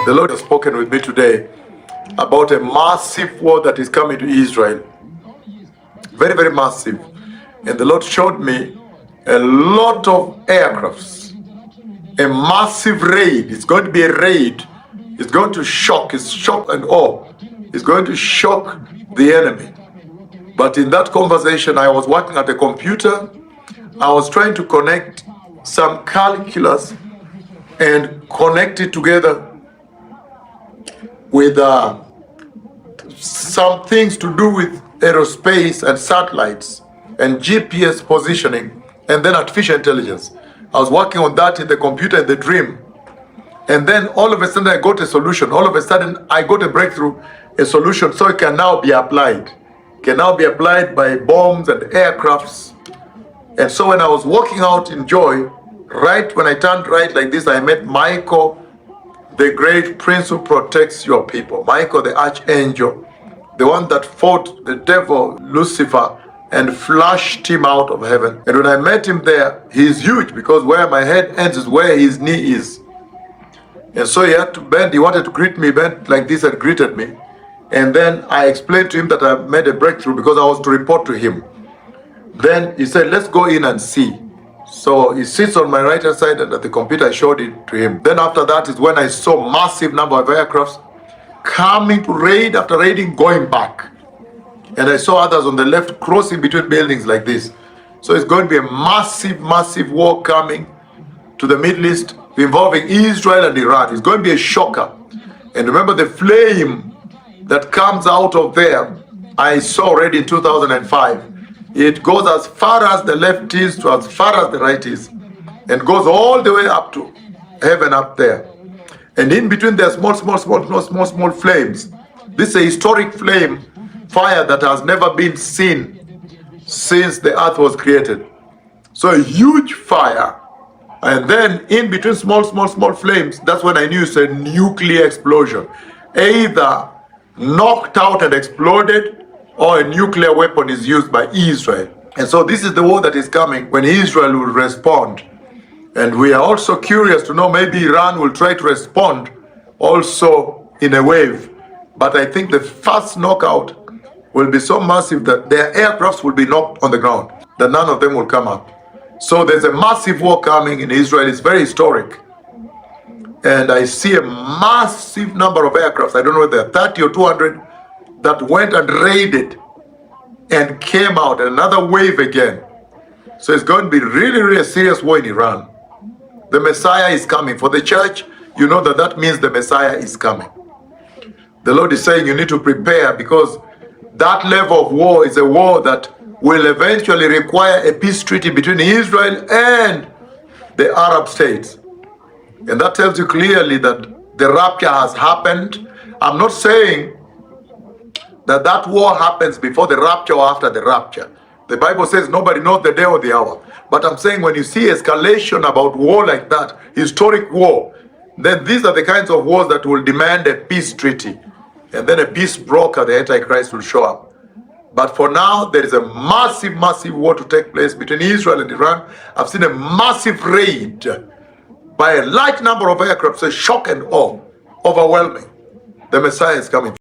The Lord has spoken with me today about a massive war that is coming to Israel. Very, very massive. And the Lord showed me a lot of aircrafts. A massive raid. It's going to be a raid. It's going to shock. It's shock and awe. It's going to shock the enemy. But in that conversation, I was working at a computer. I was trying to connect some calculus and connect it together with some things to do with aerospace and satellites and GPS positioning and then artificial intelligence. I was working on that in the computer in the dream. And then all of a sudden I got a solution. All of a sudden I got a breakthrough, a solution, so it can now be applied. Can now be applied by bombs and aircrafts. And so when I was walking out in joy, right when I turned right like this, I met Michael, the great prince who protects your people. Michael, the archangel, the one that fought the devil, Lucifer, and flushed him out of heaven. And when I met him there, he's huge because where my head ends is where his knee is. And so he had to bend, he wanted to greet me, bent like this and greeted me. And then I explained to him that I made a breakthrough because I was to report to him. Then he said, let's go in and see. So he sits on my right hand side and at the computer I showed it to him. Then after that is when I saw massive number of aircrafts coming to raid after raiding, going back. And I saw others on the left crossing between buildings like this. So it's going to be a massive, massive war coming to the Middle East involving Israel and Iran. It's going to be a shocker. And remember the flame that comes out of there, I saw already in 2005. It goes as far as the left is to as far as the right is, and goes all the way up to heaven up there. And in between there are small flames. This is a historic flame, fire that has never been seen since the earth was created. So a huge fire. And then in between small flames, that's when I knew it's a nuclear explosion. Either knocked out and exploded, or a nuclear weapon is used by Israel. And so this is the war that is coming when Israel will respond. And we are also curious to know, maybe Iran will try to respond also in a wave. But I think the first knockout will be so massive that their aircrafts will be knocked on the ground, that none of them will come up. So there's a massive war coming in Israel. It's very historic. And I see a massive number of aircrafts. I don't know whether 30 or 200 that went and raided and came out, another wave again. So it's going to be really a serious war in Iran. The Messiah is coming. For the church, you know that means the Messiah is coming. The Lord is saying you need to prepare, because that level of war is a war that will eventually require a peace treaty between Israel and the Arab states. And that tells you clearly that the rapture has happened. I'm not saying that war happens before the rapture or after the rapture. The Bible says nobody knows the day or the hour. But I'm saying when you see escalation about war like that, historic war, then these are the kinds of wars that will demand a peace treaty. And then a peace broker, the Antichrist, will show up. But for now, there is a massive war to take place between Israel and Iran. I've seen a massive raid by a large number of aircrafts, a shock and awe, overwhelming. The Messiah is coming.